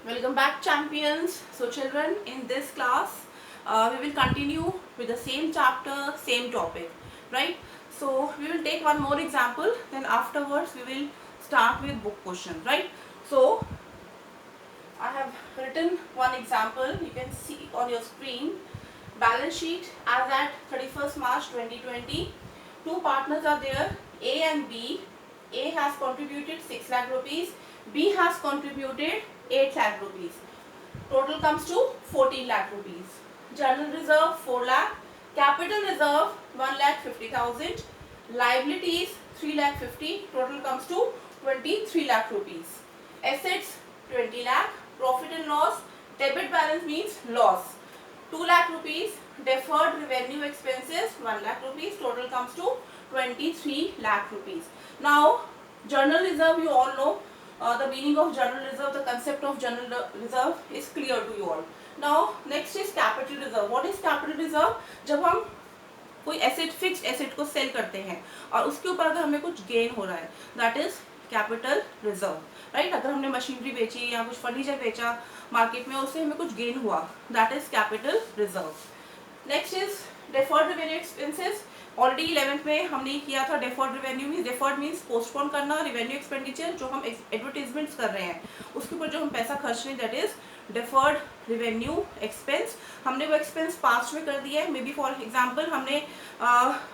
Welcome back, champions. So children, in this class we will continue with the same chapter, same topic, right? So we will take one more example, then afterwards we will start with book question, right? So I have written one example, you can see on your screen. Balance sheet as at 31st March 2020. Two partners are there, A and B. A has contributed 6 lakh rupees, B has contributed 8 lakh rupees. Total comes to 14 lakh rupees. General reserve 4 lakh, capital reserve 1 lakh 50,000, liabilities 3 lakh 50, total comes to 23 lakh rupees. Assets 20 lakh, profit and loss, debit balance means loss 2 lakh rupees, deferred revenue expenses 1 lakh rupees, total comes to 23 lakh rupees. Now general reserve, you all know the meaning of general reserve, the concept of general reserve is clear to you all. Now next is capital reserve. What is capital reserve? जब हम कोई asset, fixed asset को cell करते हैं और उसके ऊपर अगर हमें कुछ गेन हो रहा है, that is capital reserve, right? अगर हमने मशीनरी बेची या कुछ फर्नीचर बेचा मार्केट में, उससे हमें कुछ गेन हुआ, that is capital reserve. Next is deferred revenue expenses. Already 11th में हमने किया था. Deferred revenue means, deferred means postpone करना. रेवेन्यू एक्सपेंडिचर, जो हम एडवर्टीजमेंट्स कर रहे हैं उसके ऊपर जो हम पैसा खर्च रहे हैं, that is deferred revenue expense. हमने वो एक्सपेंस पास्ट में कर दिया है. मे बी फॉर एग्जाम्पल हमने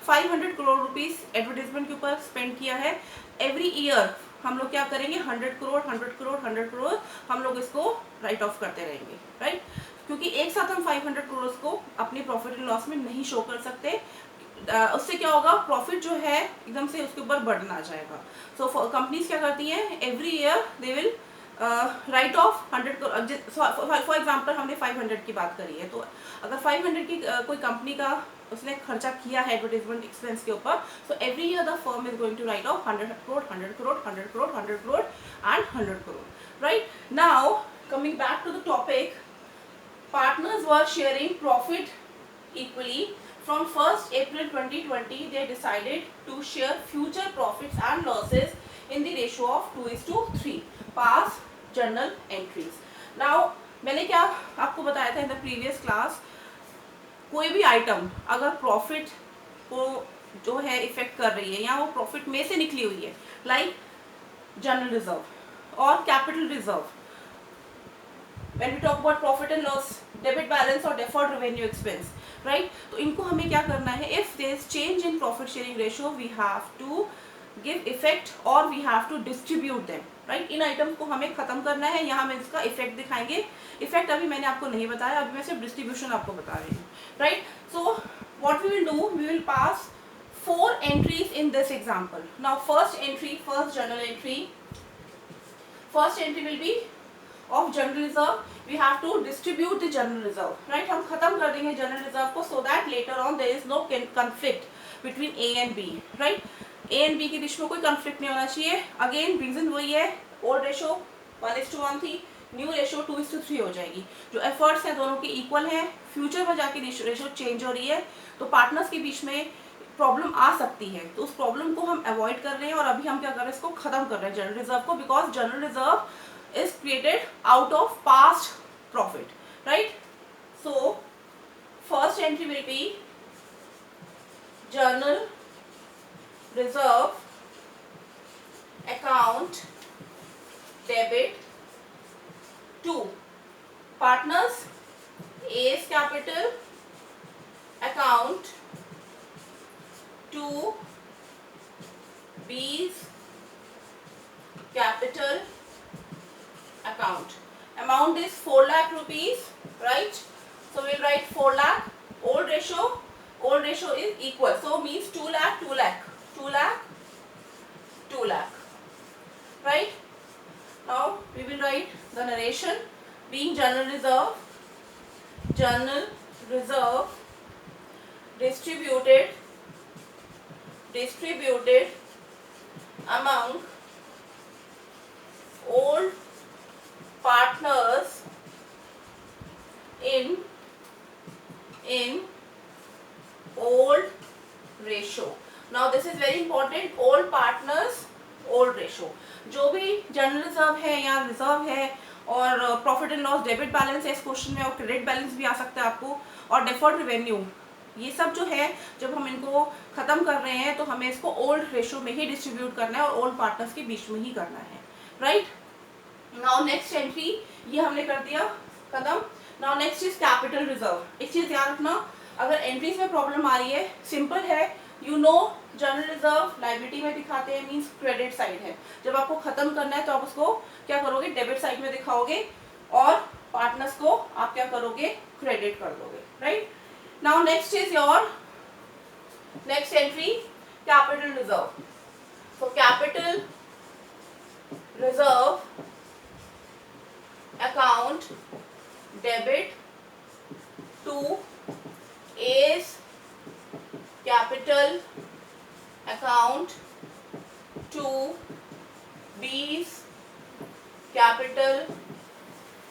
500 करोड़ रुपीज एडवर्टीजमेंट के ऊपर स्पेंड किया है. एवरी ईयर हम लोग क्या करेंगे, 100 करोड़ 100 करोड़ 100 करोड़ हम लोग इसको राइट ऑफ करते रहेंगे, राइट? क्योंकि एक साथ हम 500 करोड़ को अपनी प्रॉफिट एंड लॉस में नहीं शो कर सकते. उससे क्या होगा, प्रॉफिट जो है एकदम से उसके ऊपर बर्डन आ जाएगा. सो कंपनीज क्या करती हैं, every year they will write off 100. For example हमने 500 की बात करी है, तो अगर 500 की कोई कंपनी का उसने खर्चा किया है एडवर्टीजमेंट एक्सपेंस के ऊपर, so every year the firm is going to write off 100 crore 100 crore 100 crore 100 crore and 100 crore, right? Now coming back to the topic, partners were sharing profit equally. From 1st April 2020 they decided to share future profits and losses in the ratio of 2:3. Pass journal entries. Now मैंने क्या आपको बताया था in the previous class, कोई भी item अगर profit को जो है इफेक्ट कर रही है या वो प्रॉफिट में से निकली हुई है, लाइक जनरल रिजर्व और capital reserve, when we talk about profit and loss, debit balance or deferred revenue expense, right? तो इनको हमें क्या करना है, if there is change in profit sharing ratio we have to give effect or we have to distribute them, right? In items को हमें खत्म करना है. यहाँ हम इसका इफेक्ट दिखाएंगे. इफेक्ट अभी मैंने आपको नहीं बताया, अभी मैं सिर्फ डिस्ट्रीब्यूशन आपको बता रही हूँ, right? So what we will do, we will pass 4 entries in this example. Now first entry, first journal entry, first entry will be of general reserve. We have to distribute the general reserve, right? हम खत्म कर देंगे general reserve को, so that later on there is no conflict between A and B, right? A and B के बीच में कोई conflict नहीं होना चाहिए. Again reason वही है, old ratio 1:1 थी, न्यू रेशो 2:3 हो जाएगी. जो एफर्ट्स हैं दोनों के इक्वल हैं, फ्यूचर में जाके रेशो चेंज हो रही है, तो पार्टनर्स के बीच में प्रॉब्लम आ सकती है. तो उस प्रॉब्लम को हम अवॉइड कर रहे हैं और अभी हम क्या कर रहे हैं, इसको खत्म कर रहे हैं जनरल रिजर्व को, because general reserve is created out of past profit, right? So first entry will be journal reserve account debit to partners A's capital account to B's capital account. Amount is 4 lakh rupees, right? So we'll write 4 lakh. Old ratio is equal, so means 2 lakh 2 lakh 2 lakh 2 lakh, right? Now we will write the narration. Being general reserve distributed among old partners in old ratio. Now this is very important, old partners old ratio. जो भी general reserve है या reserve है और profit and loss debit balance है इस question में, और क्रेडिट बैलेंस भी आ सकता है आपको, और डेफर्ड रेवेन्यू। ये सब जो है जब हम इनको खत्म कर रहे हैं तो हमें इसको ओल्ड रेशो में ही डिस्ट्रीब्यूट करना है और ओल्ड पार्टनर्स के बीच में ही करना है, राइट। नाउ नेक्स्ट एंट्री, ये हमने कर दिया खत्म। Now next is capital reserve. एक चीज ध्यान रखना, अगर एंट्रीज में प्रॉब्लम आ रही है, सिंपल है, you know general reserve liability में दिखाते हैं, मींस क्रेडिट साइड है। जब आपको खत्म करना है तो आप उसको क्या करोगे, डेबिट साइड में दिखाओगे, और पार्टनर्स को आप क्या करोगे, क्रेडिट कर दोगे, right. Now next is your next entry, capital reserve. So capital reserve account debit to A's capital account to B's capital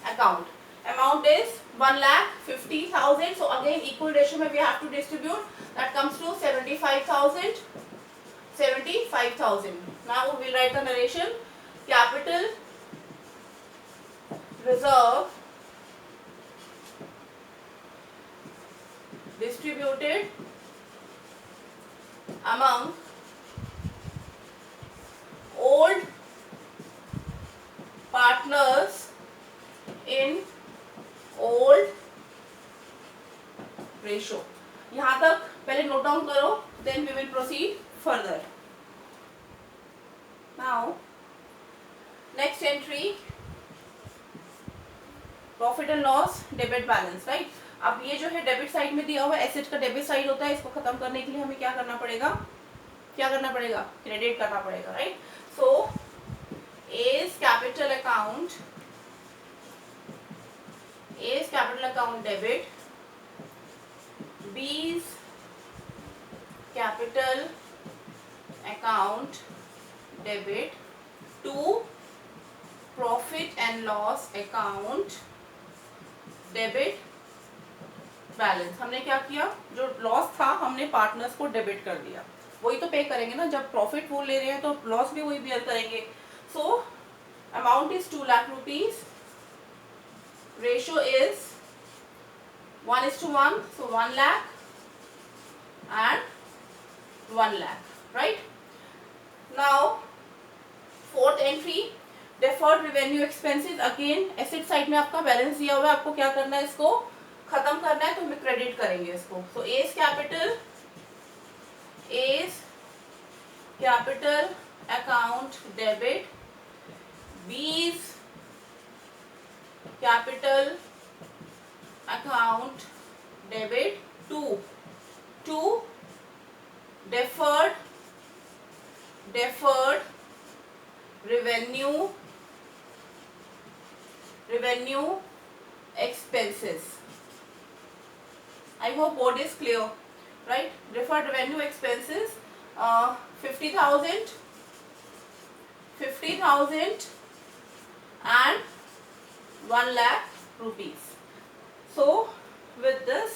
account. Amount is 1,50,000. So again equal ratio में we have to distribute. That comes to 75,000. 75,000. Now we will write the narration. Capital reserve distributed among old partners in old ratio. यहाँ तक पहले note down करो, then we will proceed further. Now next entry, profit and loss debit balance, right. अब ये जो है debit side में दिया हुआ एसेट का डेबिट साइड होता है, इसको खत्म करने के लिए हमें क्या करना पड़ेगा, क्या करना पड़ेगा, क्रेडिट करना पड़ेगा, right. So as capital account debit, बीज capital account debit to profit and loss account debit balance. हमने क्या किया, जो लॉस था हमने पार्टनर्स को डेबिट कर दिया, वही तो पे करेंगे ना, जब प्रॉफिट वो ले रहे हैं तो लॉस भी वही बियर करेंगे। So amount is 2 lakh rupees, ratio is 1:1, so 1 lakh and 1 lakh, right? Now fourth entry, deferred revenue expenses. Again asset side में आपका बैलेंस दिया हुआ है, आपको क्या करना है, इसको खत्म करना है, तो हम क्रेडिट करेंगे इसको। So as capital account debit, बीज capital account debit to deferred revenue expenses. I hope board is clear, right? Deferred revenue expenses, 50,000 and 1 lakh rupees. So with this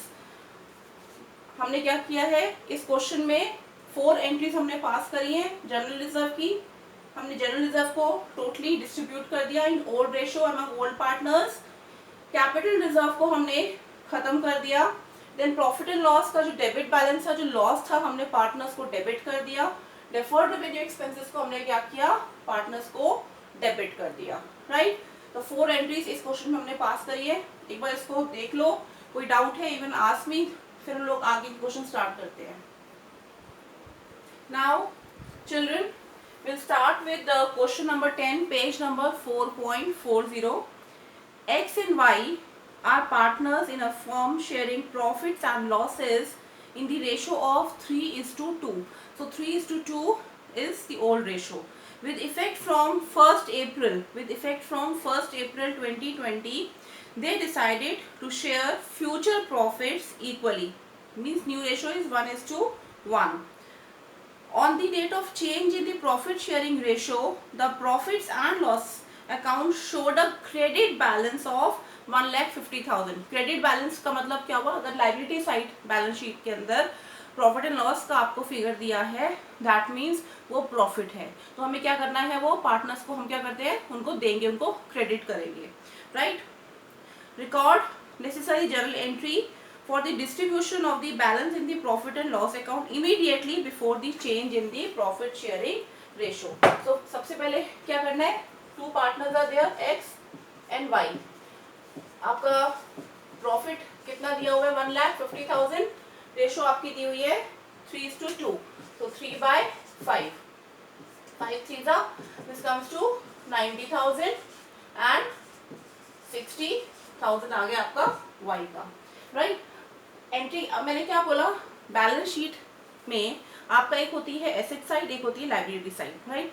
हमने क्या किया है, इस क्वेश्चन में 4 एंट्रीज हमने पास करी हैं। जनरल रिजर्व की हमने जनरल रिजर्व को टोटली डिस्ट्रीब्यूट कर दिया इन old ratio among old partners. Capital reserve को हमने खत्म कर दिया। देन प्रॉफिट एंड लॉस का जो डेबिट बैलेंस था, जो लॉस था, हमने पार्टनर्स को डेबिट कर दिया। डेफर्ड रेवेन्यू एक्सपेंसेस को हमने क्या किया, पार्टनर्स को डेबिट कर दिया, राइट। तो 4 एंट्रीज इस क्वेश्चन में हमने पास करी है। एक बार इसको देख लो, कोई डाउट है इवन आस्क मी, फिर हम लोग आगे क्वेश्चन स्टार्ट करते हैं। Now children, we'll start with the question number 10, page number 4.40. X and Y are partners in a firm sharing profits and losses in the ratio of 3:2. So 3:2 is the old ratio. With effect from 1st April 2020, they decided to share future profits equally. Means new ratio is 1:1. On the date of change in the profit sharing ratio, the profits and loss account showed a credit balance of 1,50,000. Credit balance का मतलब क्या हुआ, अगर liability side balance sheet के अंदर profit and loss का आपको figure दिया है, दैट मीन्स वो प्रॉफिट है, तो हमें क्या करना है, वो पार्टनर्स को हम क्या करते हैं, उनको देंगे, उनको क्रेडिट करेंगे, right. Record necessary journal entry for the distribution of the balance in the profit and loss account immediately before the change in the profit sharing ratio. So सबसे पहले क्या करना है, two partners are there, X and Y. आपका profit कितना दिया हुआ है, 1,50,000, रेशो आपकी दी हुई है 3:2, तो 3/5, 5 3 दिस कम्स टू 90,000 एंड 60,000 आ गया आपका वाई का, राइट। एंट्री, अब मैंने क्या बोला, बैलेंस शीट में आपका एक होती है एसेट साइड, एक होती है लाइबिलिटी साइड, राइट।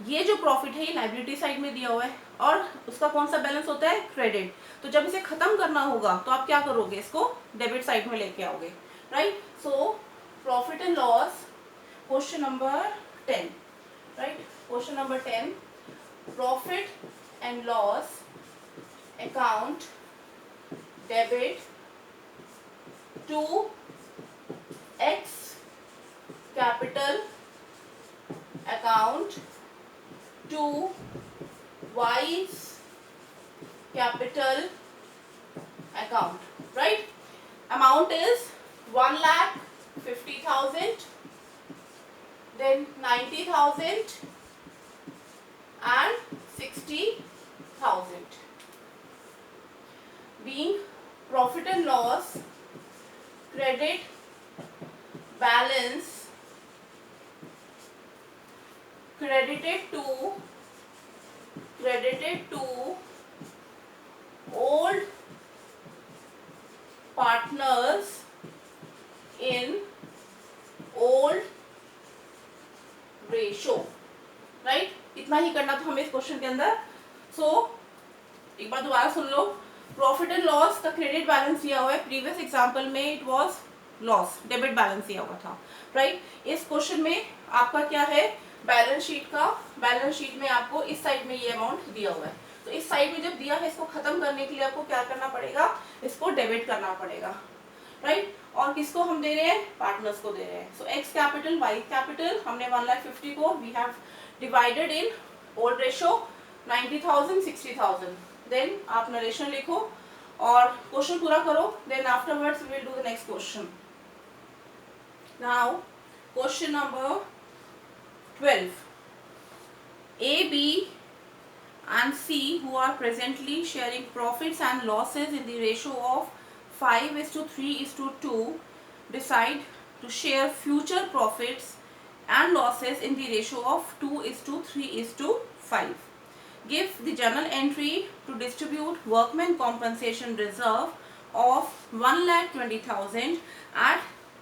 ये जो प्रॉफिट है ये लाइबिलिटी साइड में दिया हुआ है और उसका कौन सा बैलेंस होता है, क्रेडिट। तो जब इसे खत्म करना होगा तो आप क्या करोगे, इसको डेबिट साइड में लेके आओगे, right. So profit and loss, question number 10, right, question number 10, profit and loss account debit to X capital account to Y's capital account, right. Amount is 1,50,000, then 90,000 and 60,000. Being profit and loss credit balance credited to old partners in old ratio, right. इतना ही करना था हमें इस question के अंदर। सो एक बार दोबारा सुन लो, profit and loss का क्रेडिट बैलेंस दिया हुआ है, प्रीवियस एग्जांपल में it was loss, debit balance दिया हुआ था, राइट। इस क्वेश्चन में आपका क्या है, बैलेंस शीट का, बैलेंस शीट में आपको इस साइड में ये अमाउंट दिया हुआ है, तो इस साइड में जब दिया है इसको खत्म करने के लिए आपको क्या करना पड़ेगा, इसको डेबिट करना पड़ेगा, राइट। और किसको हम दे रहे हैं, पार्टनर्स को दे रहे हैं। So X capital Y capital, हमने 1,50,000 को we have divided in old ratio 90,000 60,000, then आप नरेशन लिखो और क्वेश्चन पूरा करो, then afterwards we will do the next question. Now question number 12, A, B and C who are presently sharing profits and losses in the ratio of 5:3:2 decide to share future profits and losses in the ratio of 2:3:5. Give the journal entry to distribute workman compensation reserve of 1,20,000 at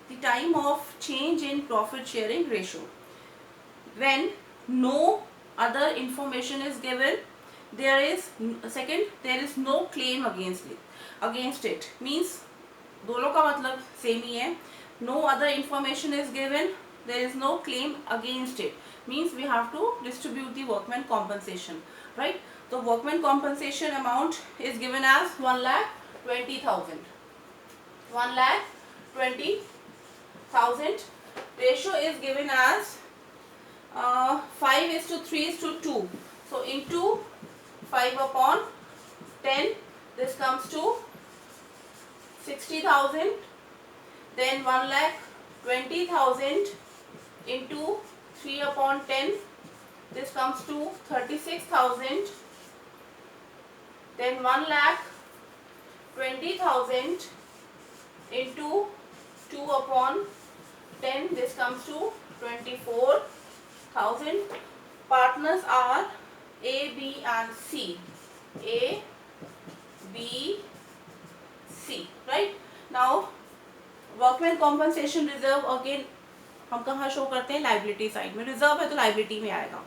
the time of change in profit sharing ratio. When no other information is given, there is no claim against it, means दोनों का मतलब same ही है। No other information is given, there is no claim against it, means we have to distribute the workman compensation, right. So workman compensation amount is given as 1,20,000, 1,20,000. Ratio is given as 5:3:2, so into 5/10, this comes to 60,000, then 1,20,000 into 3/10, this comes to 36,000, then 1,20,000 into 2/10, this comes to 24,000. Partners are A, B and C, A, B, C, right. Now workman compensation reserve again हम कहाँ show करते हैं, liability side में, reserve है तो liability में आएगा।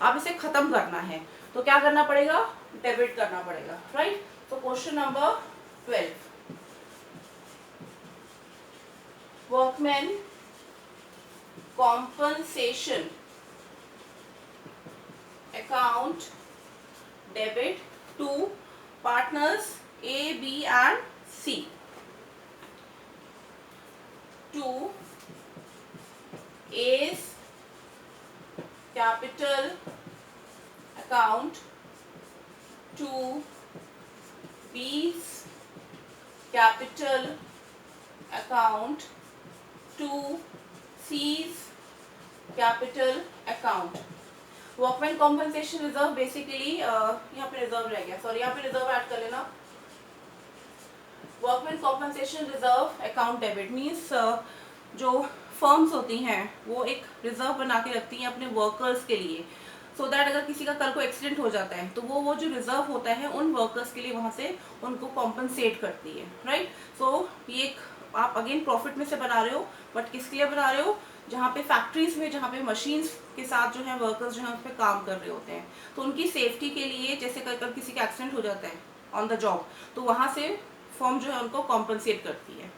अब इसे खत्म करना है तो क्या करना पड़ेगा, डेबिट करना पड़ेगा, राइट। तो question number 12, workman compensation account debit to partners A, B and C to A's capital account to B's capital account to C's capital account. Workman compensation reserve basically यहाँ पे रिजर्व रह गया, sorry यहाँ पे reserve add कर लेना. Workman compensation reserve account debit means जो firms होती हैं वो एक रिजर्व बना के रखती हैं अपने वर्कर्स के लिए, सो दैट अगर किसी का कल को एक्सीडेंट हो जाता है तो वो जो रिजर्व होता है उन वर्कर्स के लिए वहाँ से उनको कॉम्पनसेट करती है, राइट. सो ये एक आप अगेन प्रॉफिट में से बना रहे हो, बट किसके लिए बना रहे हो, जहाँ पे फैक्ट्रीज में जहाँ पे मशीन्स के साथ जो है वर्कर्स जो है उस पर काम कर रहे होते हैं, तो उनकी सेफ्टी के लिए जैसे कल किसी का एक्सीडेंट हो जाता है ऑन द जॉब, तो वहाँ से फर्म जो है उनको कॉम्पनसेट करती है.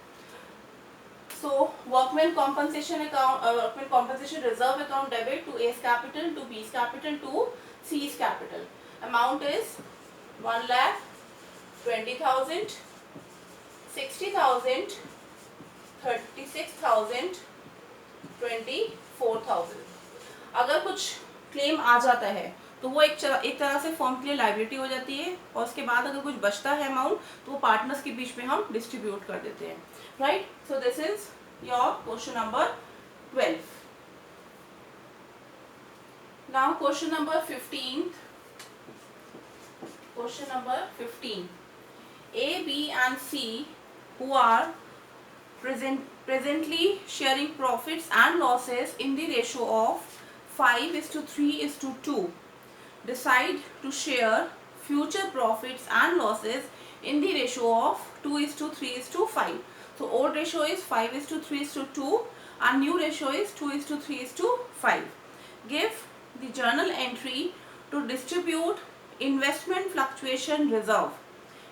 So workman compensation account, workman compensation reserve account debit to A's capital, to B's capital, to C's capital. Amount is 1,20,000, 60,000, 36,000, 24,000. अगर कुछ क्लेम आ जाता है तो वो एक तरह से फर्म के लिए लाइबिलिटी हो जाती है, और उसके बाद अगर कुछ बचता है अमाउंट तो वो पार्टनर्स के बीच में हम डिस्ट्रीब्यूट कर देते हैं, right. So this is your question number 12. Now question number 15. Question number 15. A, B and C who are presently sharing profits and losses in the ratio of 5:3:2 decide to share future profits and losses in the ratio of 2:3:5. So old ratio is 5:3:2 and new ratio is 2:3:5. Give the journal entry to distribute investment fluctuation reserve.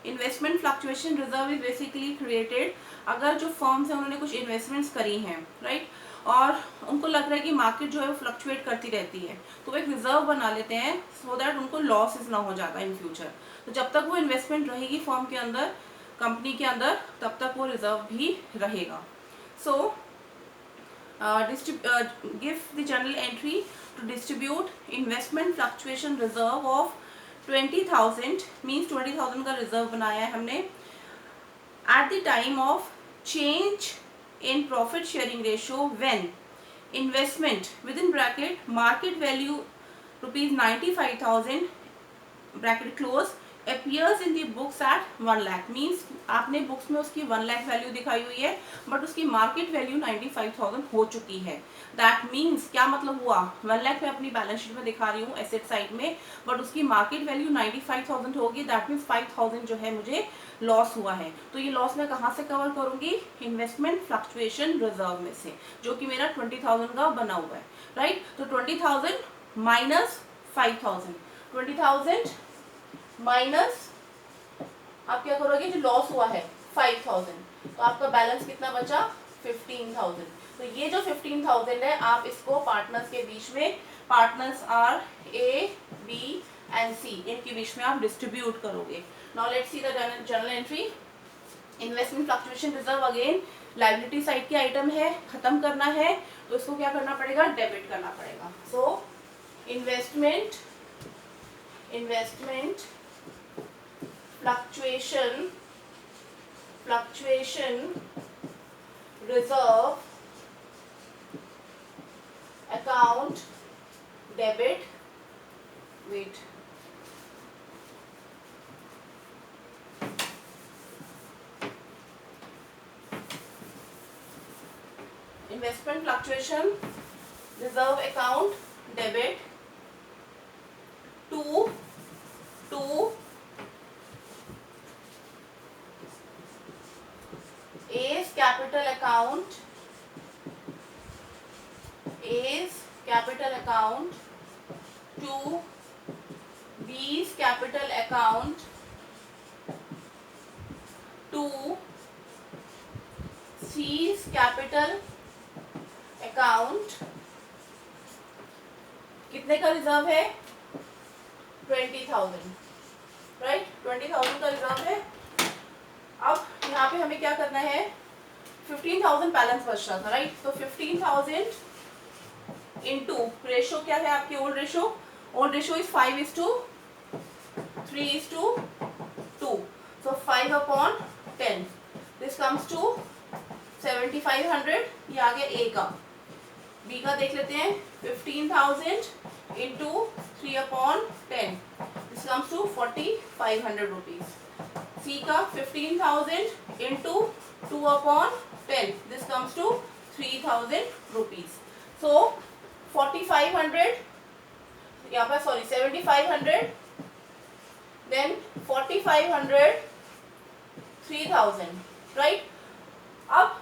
Investment fluctuation reserve is basically created अगर जो firms हैं उन्होंने कुछ investments करी हैं, right, और उनको लग रहा है कि मार्केट जो है वो फ्लक्चुएट करती रहती है, तो वो एक रिजर्व बना लेते हैं सो दैट उनको लॉसेस ना हो जाता इन फ्यूचर. तो जब तक वो इन्वेस्टमेंट रहेगी फर्म के अंदर, कंपनी के अंदर, तब तक वो रिजर्व भी रहेगा. So give the general entry to distribute investment fluctuation reserve of 20,000 means 20,000 का रिजर्व बनाया है हमने at the time of change in profit sharing ratio when investment with in bracket market value ₹95,000 bracket close appears in the books at 1 lakh. Means आपने books में उसकी 1 lakh value दिखाई हुई है बट उसकी मार्केट वैल्यू 95,000 हो चुकी है. दैट मीन्स क्या मतलब हुआ, 1 लाख में अपनी बैलेंस शीट में दिखा रही हूँ एसेट साइड में, बट उसकी मार्केट वैल्यू 95,000 होगी. दैट मीन्स 5,000 जो है मुझे लॉस हुआ है. तो ये लॉस मैं कहाँ से कवर करूँगी, इन्वेस्टमेंट फ्लक्चुएशन रिजर्व में से, जो कि मेरा 20,000 का बना हुआ है, राइट. तो 20,000 माइनस 5,000, 20,000 माइनस आप क्या करोगे, जो लॉस हुआ है 5,000, तो आपका बैलेंस कितना बचा 15,000. तो ये जो 15,000 है आप इसको पार्टनर्स के बीच में, partners are A, B and C, इनके बीच में आप डिस्ट्रीब्यूट करोगे. Now let's see the journal entry. Investment fluctuation reserve again liability side की आइटम है, खत्म करना है तो इसको क्या करना पड़ेगा, डेबिट करना पड़ेगा. So investment fluctuation reserve account debit, wait, investment fluctuation reserve account debit to A's capital account to B's capital account to C's capital account. कितने का रिजर्व है, 20,000, राइट. 20,000 का रिजर्व है. अब यहाँ पे हमें क्या करना है, 15,000 बैलेंस बच रहा था, राइट. तो 15,000 इनटू रेशो क्या है आपकी old ratio is 5:3:2, so 5/10, this comes to 7500. ये आ गया ए का। बी का देख लेते हैं 15,000 into 3/10, this comes to 4,500 rupees. C का 15,000 into 2/10, this comes to 3,000 rupees. So 4,500 यहाँ पर, सॉरी 7,500, देन 4,500, 3,000, राइट। अब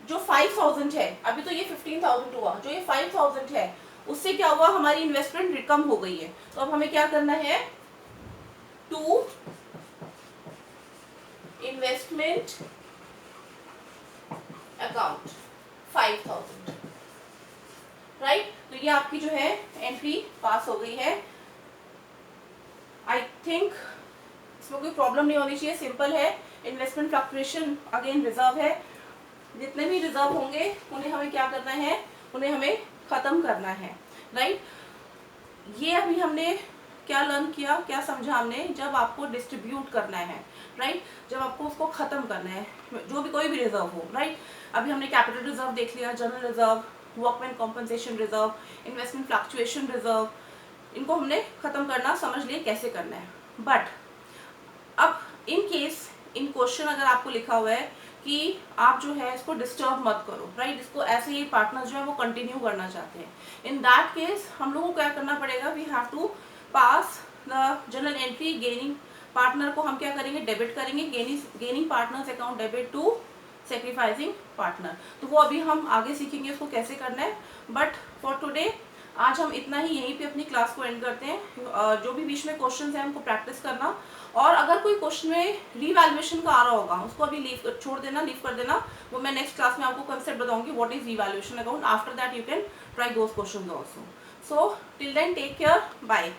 जो 5,000 है, अभी तो ये 15,000 हुआ, जो ये 5,000 है उससे क्या हुआ, हमारी इन्वेस्टमेंट कम हो गई है। तो अब हमें क्या करना है, टू इन्वेस्टमेंट अकाउंट 5,000, राइट। तो ये आपकी जो है एंट्री पास हो गई है। आई थिंक इसमें कोई प्रॉब्लम नहीं होनी चाहिए, सिंपल है। इन्वेस्टमेंट फ्लक्चुएशन अगेन रिजर्व है, जितने भी रिजर्व होंगे उन्हें हमें क्या करना है, उन्हें हमें खत्म करना है, राइट। ये अभी हमने क्या लर्न किया, क्या समझा हमने, जब आपको डिस्ट्रीब्यूट करना है, राइट, जब आपको उसको खत्म करना है, जो भी कोई भी रिजर्व हो, राइट। अभी हमने कैपिटल रिजर्व देख लिया, general reserve, workman compensation reserve, investment fluctuation reserve, इनको हमने खत्म करना समझ लिए कैसे करना है। बट अब इन केस इन क्वेश्चन अगर आपको लिखा हुआ है कि आप जो है इसको डिस्टर्ब मत करो, राइट, इसको ऐसे ही पार्टनर्स जो है वो कंटिन्यू करना चाहते हैं, इन दैट केस हम लोगों को क्या करना पड़ेगा, we have to pass the general entry gaining partner को हम क्या करेंगे, डेबिट करेंगे, gaining partners account debit to sacrificing partner. तो वो अभी हम आगे सीखेंगे उसको कैसे करना है। बट फॉर टुडे आज हम इतना ही यहीं पे अपनी क्लास को एंड करते हैं। जो भी बीच में क्वेश्चंस हैं हमको प्रैक्टिस करना, और अगर कोई क्वेश्चन में रीवैल्यूएशन का आ रहा होगा उसको अभी लीव कर देना। वो मैं नेक्स्ट क्लास में आपको कंसेप्ट बताऊंगी what is revaluation account. After that you can try those questions also. So till then take care, bye.